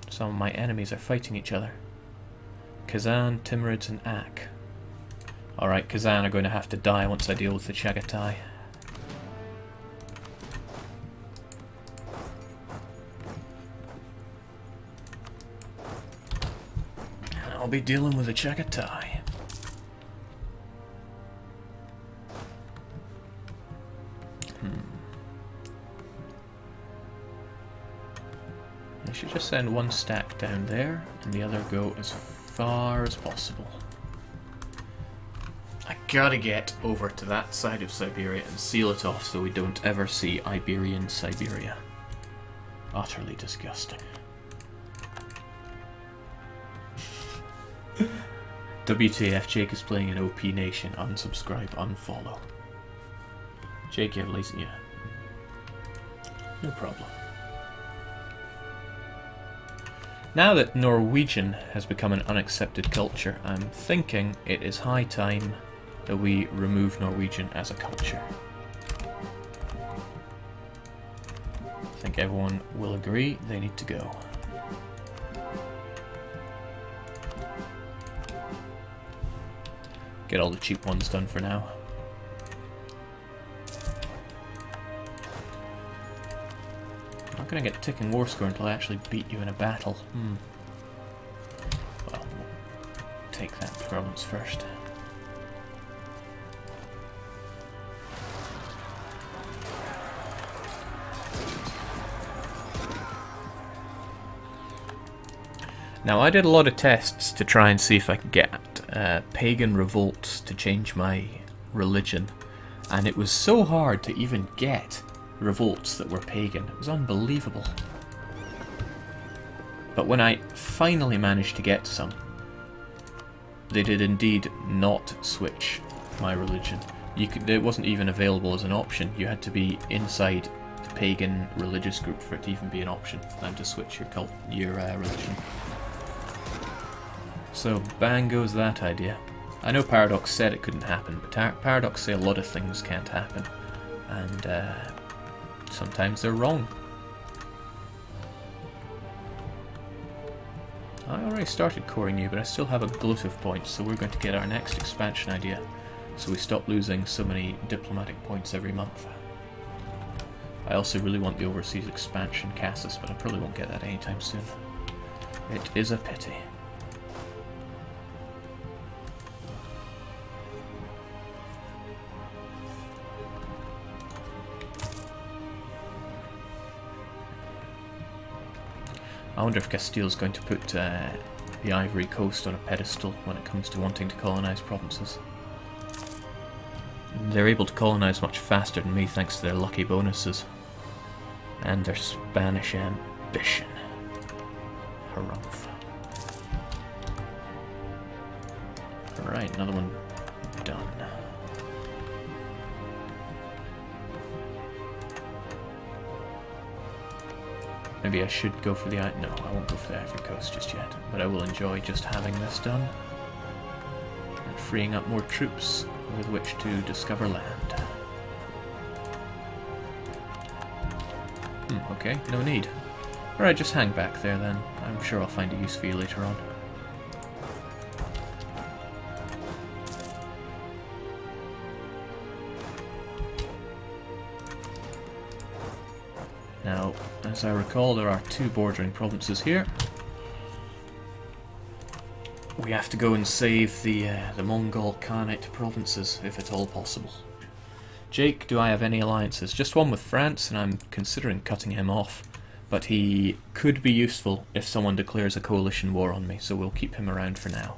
Some of my enemies are fighting each other. Kazan, Timurids, and Ak. Alright, Kazan are going to have to die once I deal with the Chagatai. And I'll be dealing with the Chagatai. I should just send one stack down there and the other go as far as possible. I gotta get over to that side of Siberia and seal it off so we don't ever see Iberian Siberia. Utterly disgusting. WTF, Jake is playing in OP Nation. Unsubscribe, unfollow. Jake, you have lazy... Yeah. No problem. Now that Norwegian has become an unaccepted culture, I'm thinking it is high time that we remove Norwegian as a culture. I think everyone will agree they need to go. Get all the cheap ones done for now. I'm not going to get tick and war score until I actually beat you in a battle. Well, we'll take that province first. Now, I did a lot of tests to try and see if I could get pagan revolts to change my religion, and it was so hard to even get revolts that were pagan. It was unbelievable. But when I finally managed to get some, they did indeed not switch my religion. It wasn't even available as an option. You had to be inside the pagan religious group for it to even be an option and to switch your religion. So bang goes that idea. I know Paradox said it couldn't happen, but Paradox say a lot of things can't happen, and sometimes they're wrong. I already started coring you, but I still have a glut of points, so we're going to get our next expansion idea, so we stop losing so many diplomatic points every month. I also really want the overseas expansion Cassis, but I probably won't get that anytime soon. It is a pity. I wonder if Castile's going to put the Ivory Coast on a pedestal when it comes to wanting to colonize provinces. They're able to colonize much faster than me thanks to their lucky bonuses. And their Spanish ambition. Harumph. Alright, another one done. Maybe I should go for the... No, I won't go for the Ivory Coast just yet. But I will enjoy just having this done. And freeing up more troops with which to discover land. Okay, no need. Alright, just hang back there then. I'm sure I'll find a use for you later on. Now, as I recall, there are two bordering provinces here. We have to go and save the Mongol Khanate provinces, if at all possible. Jake, do I have any alliances? Just one with France, and I'm considering cutting him off. But he could be useful if someone declares a coalition war on me, so we'll keep him around for now.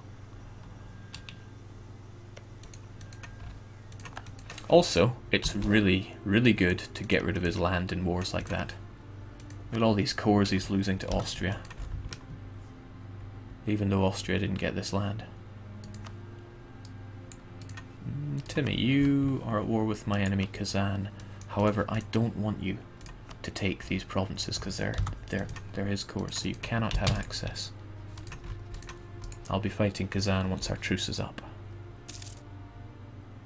Also, it's really, really good to get rid of his land in wars like that. Look at all these cores he's losing to Austria. Even though Austria didn't get this land. Timmy, you are at war with my enemy Kazan. However, I don't want you to take these provinces because they're his cores, so you cannot have access. I'll be fighting Kazan once our truce is up.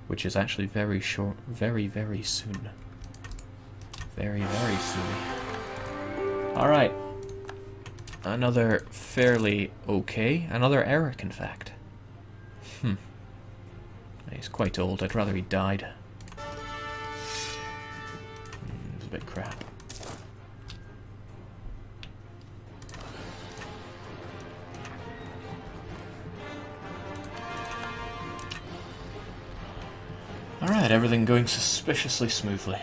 Which is actually very short, very, very soon. Very, very soon. Alright. Another fairly okay. Another Eric, in fact. He's quite old. I'd rather he died. It's a bit crap. Alright, everything going suspiciously smoothly.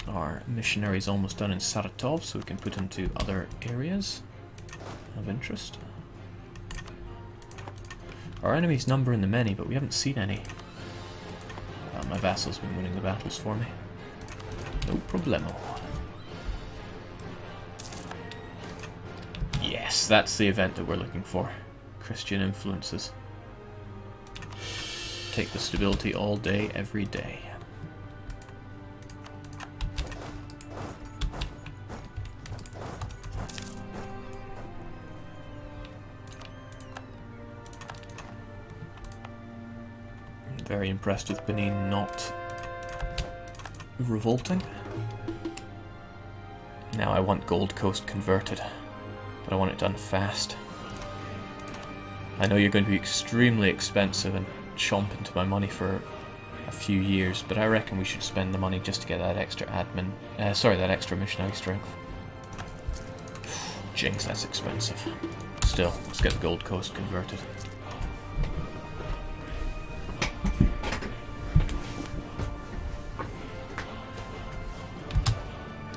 Our missionary's almost done in Saratov, so we can put him to other areas of interest. Our enemies number in the many, but we haven't seen any. My vassal's been winning the battles for me. No problemo. Yes, that's the event that we're looking for. Christian influences. Take the stability all day, every day. Very impressed with Benin not revolting. Now I want Gold Coast converted, but I want it done fast. I know you're going to be extremely expensive and chomp into my money for a few years, but I reckon we should spend the money just to get that extra that extra missionary strength. Jinx, that's expensive. Still, let's get the Gold Coast converted.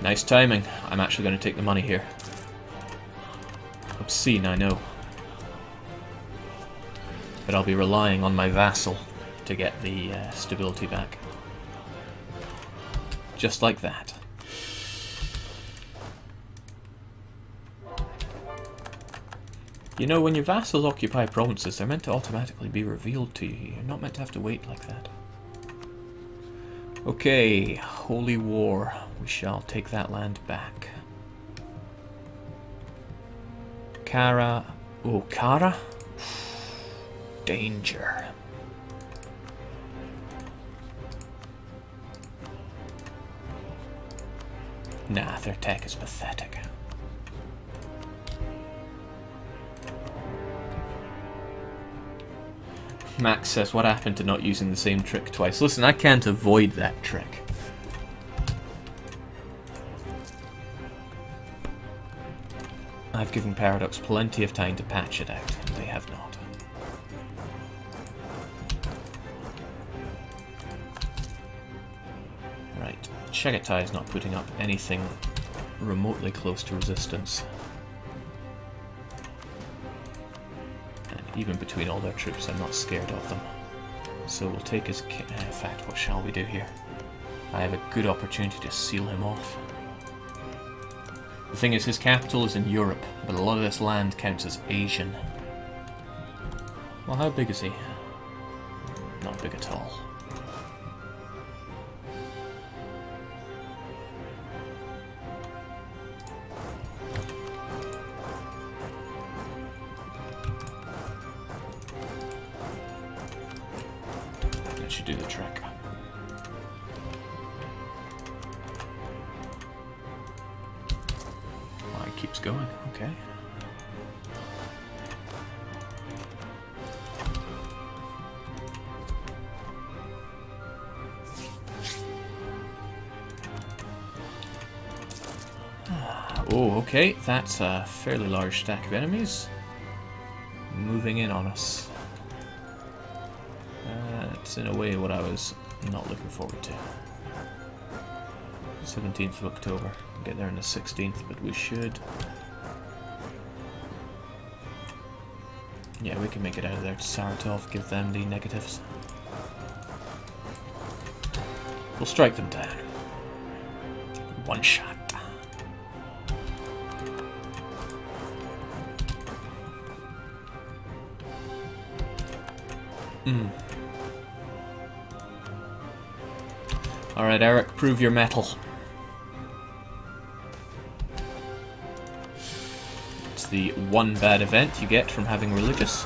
Nice timing. I'm actually going to take the money here. Obscene, I know. But I'll be relying on my vassal to get the stability back. Just like that. You know, when your vassals occupy provinces, they're meant to automatically be revealed to you. You're not meant to have to wait like that. Okay, Holy War. We shall take that land back. Kara. Oh, Kara? Danger. Nah, their tech is pathetic. Max says, what happened to not using the same trick twice? Listen, I can't avoid that trick. I've given Paradox plenty of time to patch it out, and they have not. Right, Chagatai is not putting up anything remotely close to resistance. And even between all their troops, I'm not scared of them. So we'll take his... in fact, what shall we do here? I have a good opportunity to seal him off. The thing is, his capital is in Europe, but a lot of this land counts as Asian. Well, how big is he? Not big at all. That should do the trick. Keeps going, okay. Oh, okay, that's a fairly large stack of enemies moving in on us. That's in a way what I was not looking forward to. 17th of October. Get there on the 16th, but we should... yeah, we can make it out of there to Saratov, give them the negatives. We'll strike them down. One shot. Alright, Eric, prove your mettle. The one bad event you get from having religious.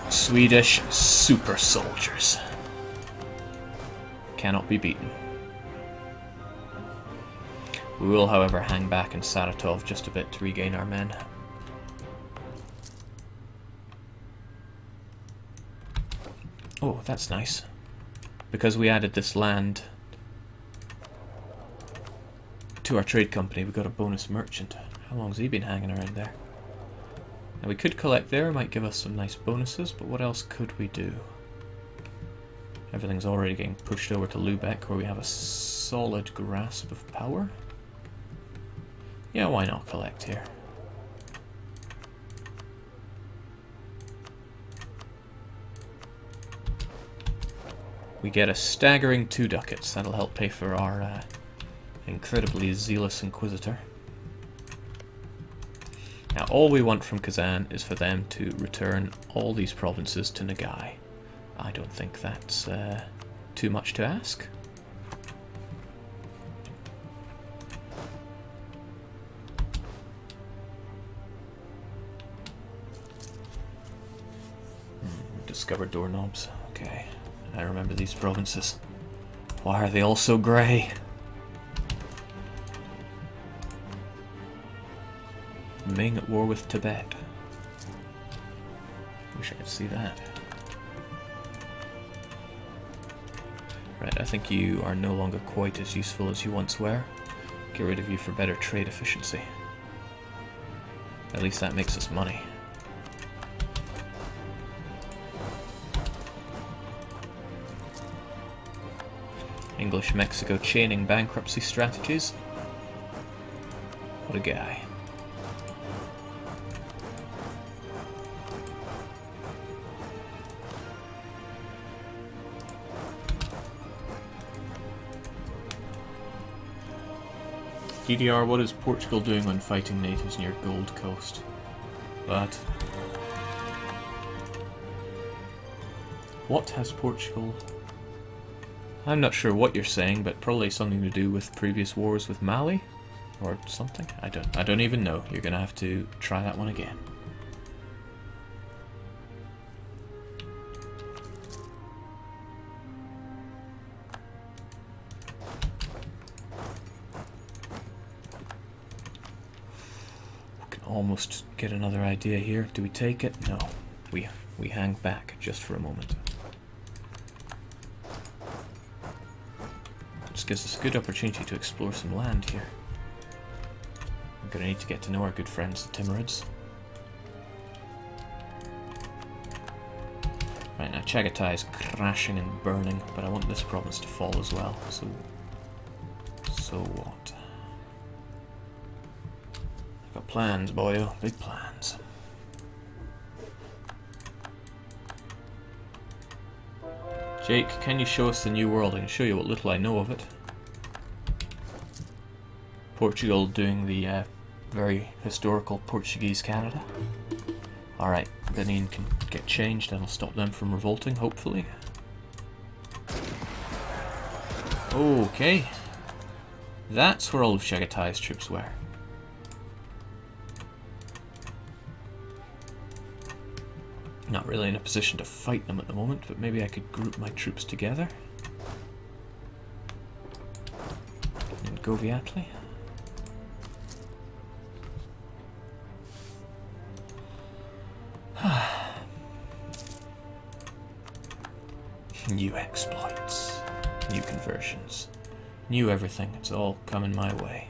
Swedish super soldiers. Cannot be beaten. We will, however, hang back in Saratov just a bit to regain our men. Oh, that's nice. Because we added this land to our trade company, we got a bonus merchant. How long's he been hanging around there? Now we could collect there, might give us some nice bonuses, but what else could we do? Everything's already getting pushed over to Lubeck, where we have a solid grasp of power. Yeah, why not collect here? We get a staggering 2 ducats. That'll help pay for our incredibly zealous Inquisitor. Now all we want from Kazan is for them to return all these provinces to Nagai. I don't think that's too much to ask. Discovered doorknobs. Okay, I remember these provinces. Why are they all so grey? Ming at war with Tibet. Wish I could see that. Right, I think you are no longer quite as useful as you once were. Get rid of you for better trade efficiency. At least that makes us money. English-Mexico chaining bankruptcy strategies. What a guy. DDR, what is Portugal doing when fighting natives near Gold Coast? But what has Portugal... I'm not sure what you're saying, but probably something to do with previous wars with Mali? Or something? I don't even know. You're gonna have to try that one again. Almost get another idea here. Do we take it? No. We hang back just for a moment. This gives us a good opportunity to explore some land here. We're going to need to get to know our good friends, the Timurids. Right, now Chagatai is crashing and burning, but I want this province to fall as well. So what? Got plans, boyo. Big plans. Jake, can you show us the New World? I can show you what little I know of it. Portugal doing the very historical Portuguese Canada. Alright, Benin can get changed and I'll stop them from revolting, hopefully. Okay. That's where all of Chagatai's troops were. Not really in a position to fight them at the moment, but maybe I could group my troops together. And go Viatli. New exploits, new conversions, new everything. It's all coming my way.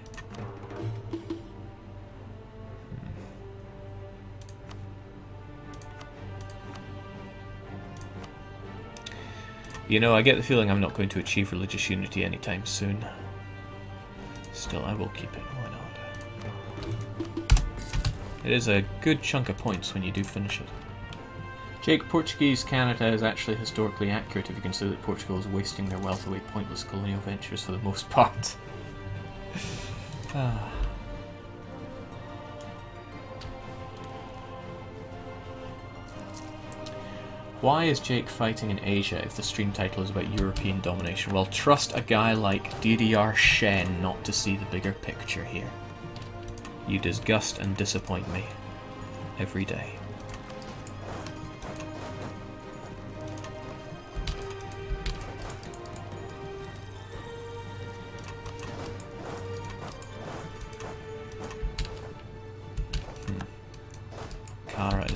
You know, I get the feeling I'm not going to achieve religious unity anytime soon. Still, I will keep it. Why not? It is a good chunk of points when you do finish it. Jake, Portuguese Canada is actually historically accurate if you consider that Portugal is wasting their wealth away pointless colonial ventures for the most part. Why is Jake fighting in Asia if the stream title is about European domination? Well, trust a guy like DDR Shen not to see the bigger picture here. You disgust and disappoint me every day.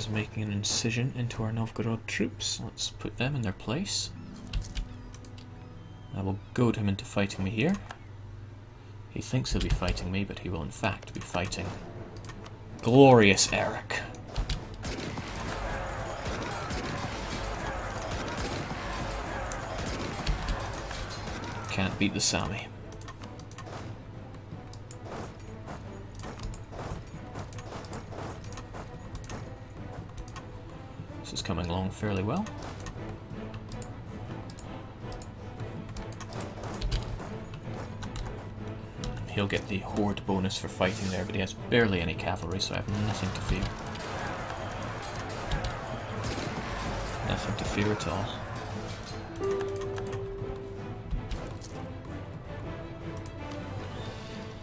is making an incision into our Novgorod troops. Let's put them in their place. I will goad him into fighting me here. He thinks he'll be fighting me, but he will in fact be fighting glorious Eric. Can't beat the Sami. This is coming along fairly well. He'll get the horde bonus for fighting there, but he has barely any cavalry, so I have nothing to fear. Nothing to fear at all.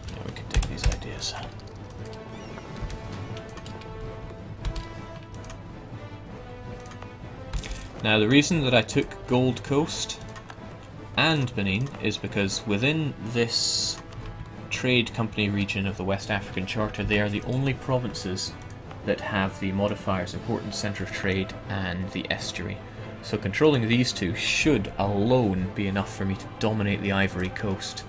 Yeah, we can take these ideas. Now, the reason that I took Gold Coast and Benin is because within this trade company region of the West African Charter, they are the only provinces that have the modifiers important centre of trade and the estuary. So controlling these two should alone be enough for me to dominate the Ivory Coast.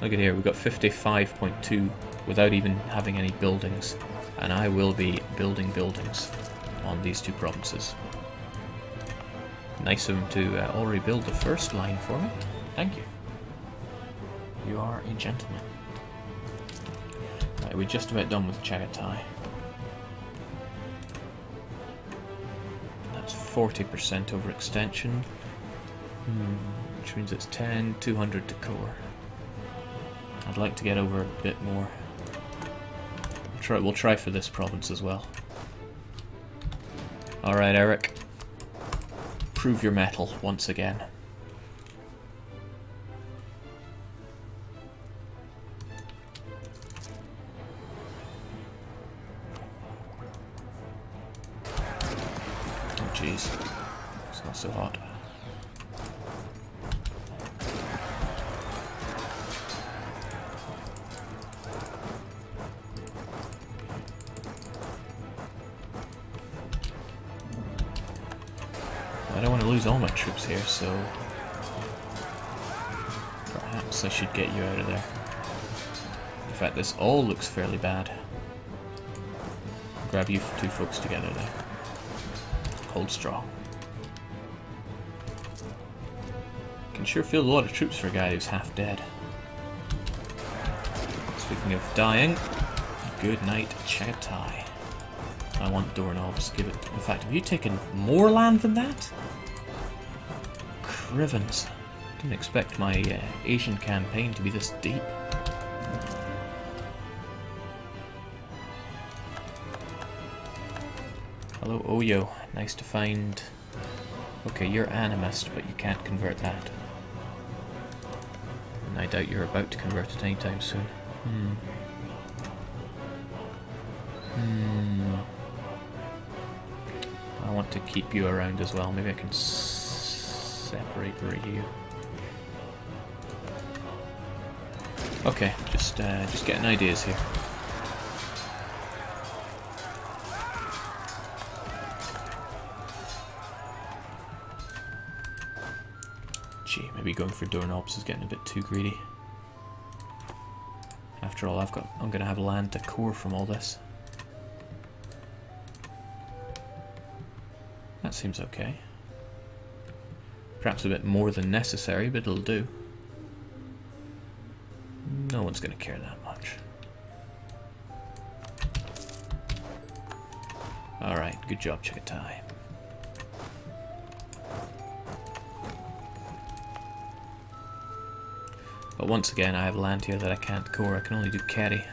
Look at here, we've got 55.2 without even having any buildings, and I will be building buildings on these two provinces. Nice of him to already build the first line for me. Thank you. You are a gentleman. Right, we're just about done with Chagatai. That's 40% overextension, which means it's 10, 200 to core. I'd like to get over a bit more. We'll try for this province as well. Alright, Eric. Prove your mettle once again. Oh jeez, it's not so hot. I don't want to lose all my troops here, so perhaps I should get you out of there. In fact, this all looks fairly bad. Grab you two folks together there. Hold strong. Can sure field a lot of troops for a guy who's half dead. Speaking of dying, good night, Chagatai. I want doorknobs. Give it. In fact, have you taken more land than that? Crivens. Didn't expect my Asian campaign to be this deep. Hello, Oyo. Nice to find. Okay, you're animist, but you can't convert that. And I doubt you're about to convert it anytime soon. I want to keep you around as well. Maybe I can separate you. Okay, just getting ideas here. Gee, maybe going for doorknobs is getting a bit too greedy. After all, I'm gonna have land to core from all this. That seems okay. Perhaps a bit more than necessary, but it'll do. No one's going to care that much. Alright, good job, Chagatai. But once again, I have land here that I can't core. I can only do carry.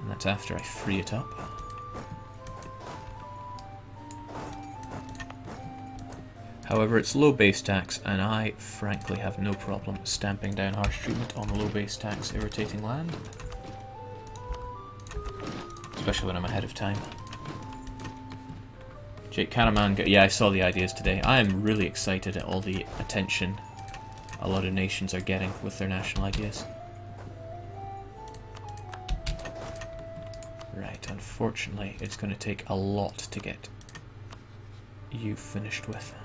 And that's after I free it up. However, it's low base tax, and I frankly have no problem stamping down harsh treatment on the low base tax irritating land. Especially when I'm ahead of time. Jake Karaman, yeah, I saw the ideas today. I am really excited at all the attention a lot of nations are getting with their national ideas. Right, unfortunately, it's going to take a lot to get you finished with.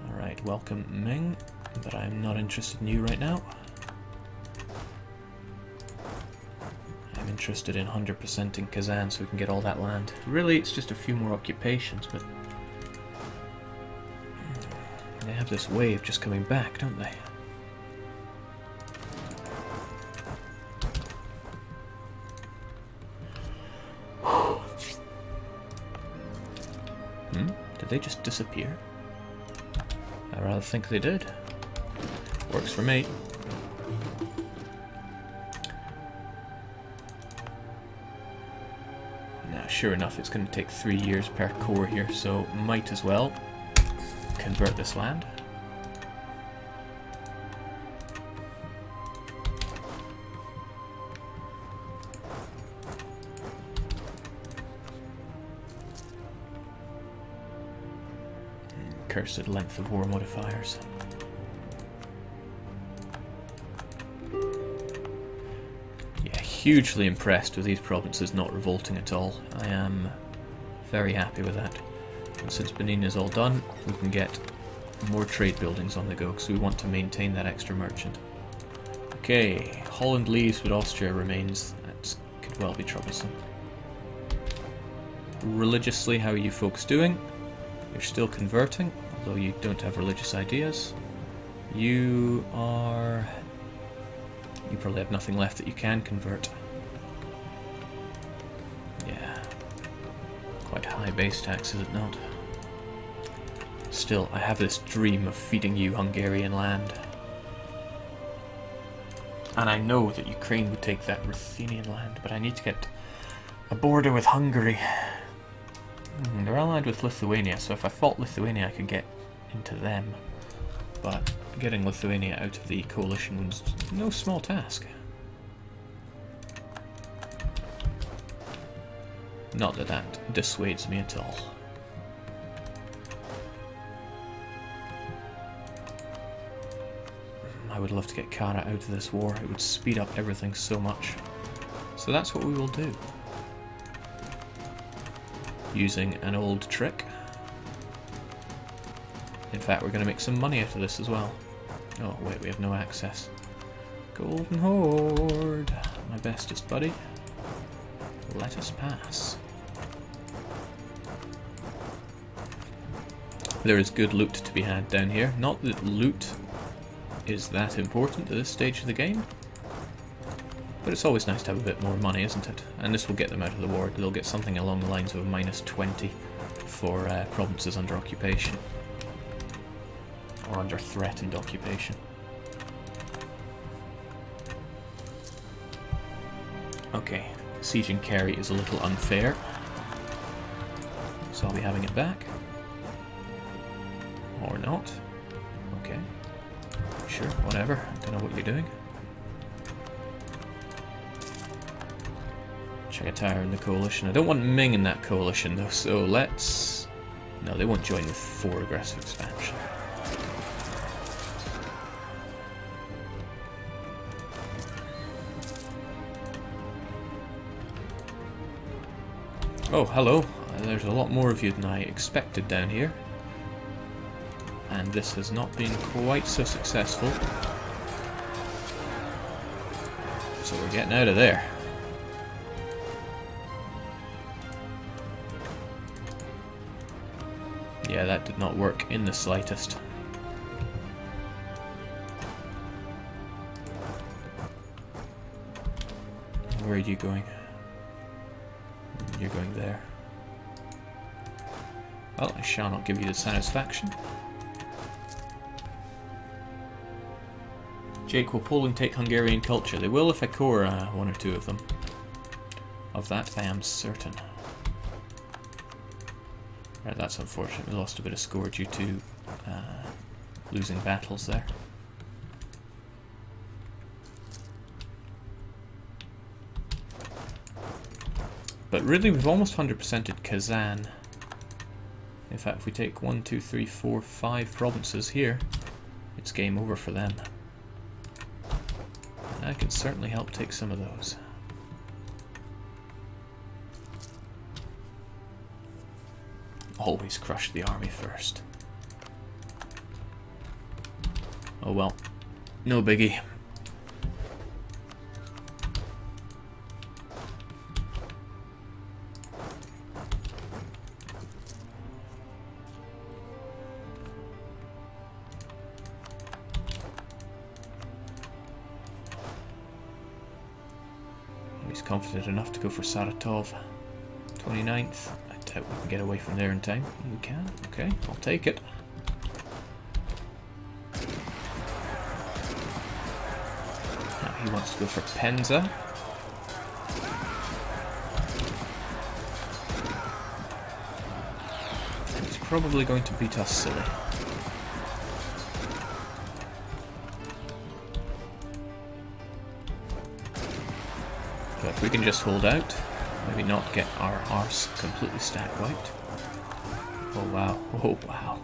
Alright, welcome Ming, but I'm not interested in you right now. I'm interested in 100% in Kazan so we can get all that land. Really, it's just a few more occupations, but they have this wave just coming back, don't they? Did they just disappear? I rather think they did. Works for me. Now, sure enough, it's going to take 3 years per core here, so might as well convert this land. Cursed length of war modifiers. Yeah, hugely impressed with these provinces not revolting at all. I am very happy with that. And since Benin is all done, we can get more trade buildings on the go, because we want to maintain that extra merchant. Okay, Holland leaves but Austria remains. That could well be troublesome. Religiously, how are you folks doing? You're still converting, although you don't have religious ideas. You are... You probably have nothing left that you can convert. Yeah. Quite high base tax, is it not? Still, I have this dream of feeding you Hungarian land. And I know that Ukraine would take that Ruthenian land, but I need to get a border with Hungary. They're allied with Lithuania, so if I fought Lithuania I could get into them. But getting Lithuania out of the coalition was no small task. Not that that dissuades me at all. I would love to get Kara out of this war. It would speed up everything so much. So that's what we will do. Using an old trick. In fact, we're going to make some money out of this as well. Oh, wait, we have no access. Golden Horde, my bestest buddy. Let us pass. There is good loot to be had down here. Not that loot is that important at this stage of the game, but it's always nice to have a bit more money, isn't it? And this will get them out of the war. They'll get something along the lines of a -20 for provinces under occupation. Or under threatened occupation. Okay, siege in Kerry is a little unfair, so I'll be having it back. Or not. Okay. Sure, whatever. I don't know what you're doing. Chagatai are in the coalition. I don't want Ming in that coalition though, so let's... No, they won't join with 4 aggressive expansion. Oh, hello. There's a lot more of you than I expected down here. And this has not been quite so successful. So we're getting out of there. Yeah, that did not work in the slightest. Where are you going? You're going there. Well, I shall not give you the satisfaction. Jake, will Poland take Hungarian culture? They will if I core 1 or 2 of them. Of that I am certain. Right, that's unfortunate. We lost a bit of score due to losing battles there. But really, we've almost 100%ed Kazan. In fact, if we take 1, 2, 3, 4, 5 provinces here, it's game over for them. I can certainly help take some of those. Always crush the army first. Oh well, no biggie. He's confident enough to go for Saratov. 29th. I doubt we can get away from there in time. We can. Okay, I'll take it. Now he wants to go for Penza. And he's probably going to beat us silly. But if we can just hold out, maybe not get our arse completely stack wiped. Oh wow, oh wow.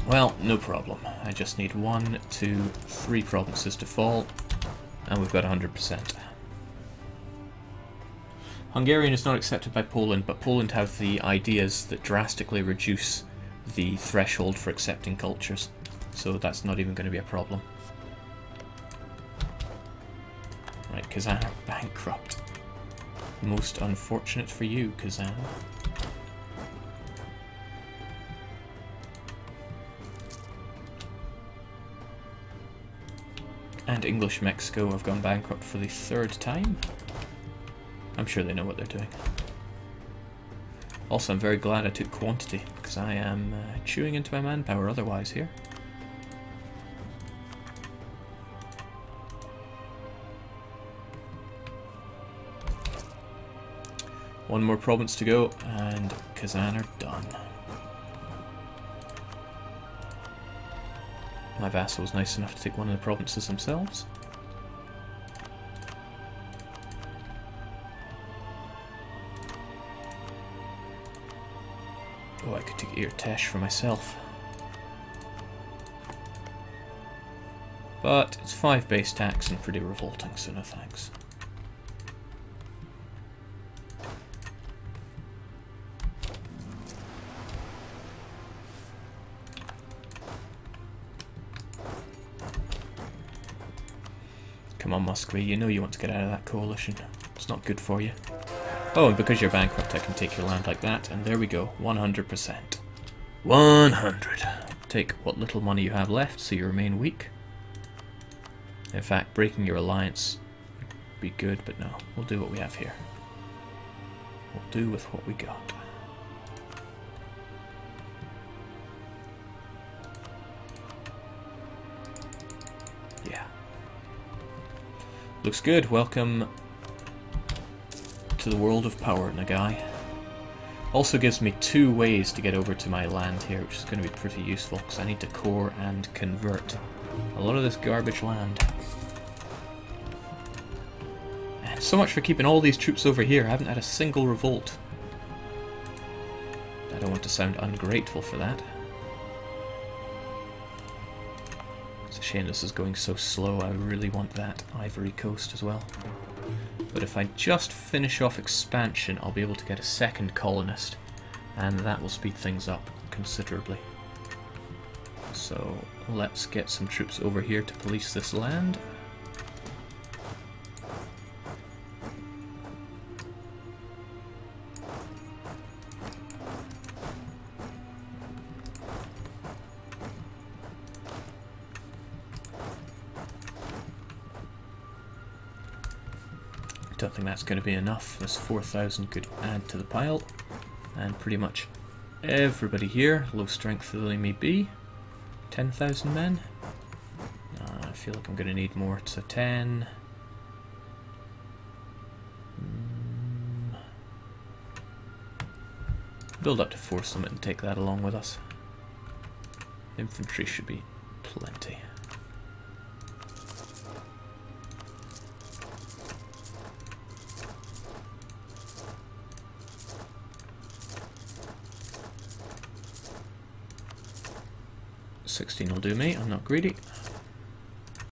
Well, no problem. I just need 1, 2, 3 provinces to fall, and we've got 100%. Hungarian is not accepted by Poland, but Poland have the ideas that drastically reduce the threshold for accepting cultures, so that's not even going to be a problem. Right, Kazan are bankrupt. Most unfortunate for you, Kazan. And English Mexico have gone bankrupt for the 3rd time. I'm sure they know what they're doing. Also, I'm very glad I took quantity, because I am chewing into my manpower otherwise here. One more province to go, and Kazan are done. My vassal was nice enough to take one of the provinces themselves. Oh, I could take Irtesh for myself. But it's 5 base tax and pretty revolting, so no thanks. Come on, Muscovy, you know you want to get out of that coalition. It's not good for you. Oh, and because you're bankrupt, I can take your land like that, and there we go, 100%. 100! Take what little money you have left, so you remain weak. In fact, breaking your alliance would be good, but no, we'll do what we have here. We'll do with what we got. Yeah. Looks good. Welcome to the world of power, Nagai. Also gives me 2 ways to get over to my land here, which is going to be pretty useful, because I need to core and convert a lot of this garbage land. And so much for keeping all these troops over here. I haven't had a single revolt. I don't want to sound ungrateful for that. It's a shame this is going so slow. I really want that Ivory Coast as well. But if I just finish off expansion, I'll be able to get a 2nd colonist, and that will speed things up considerably. So let's get some troops over here to police this land. Don't think that's going to be enough. This 4,000 could add to the pile, and pretty much everybody here, low strength though they may be. 10,000 men. I feel like I'm going to need more. So 10. Build up to 4 summit and take that along with us. Infantry should be plenty. $16 will do me, I'm not greedy.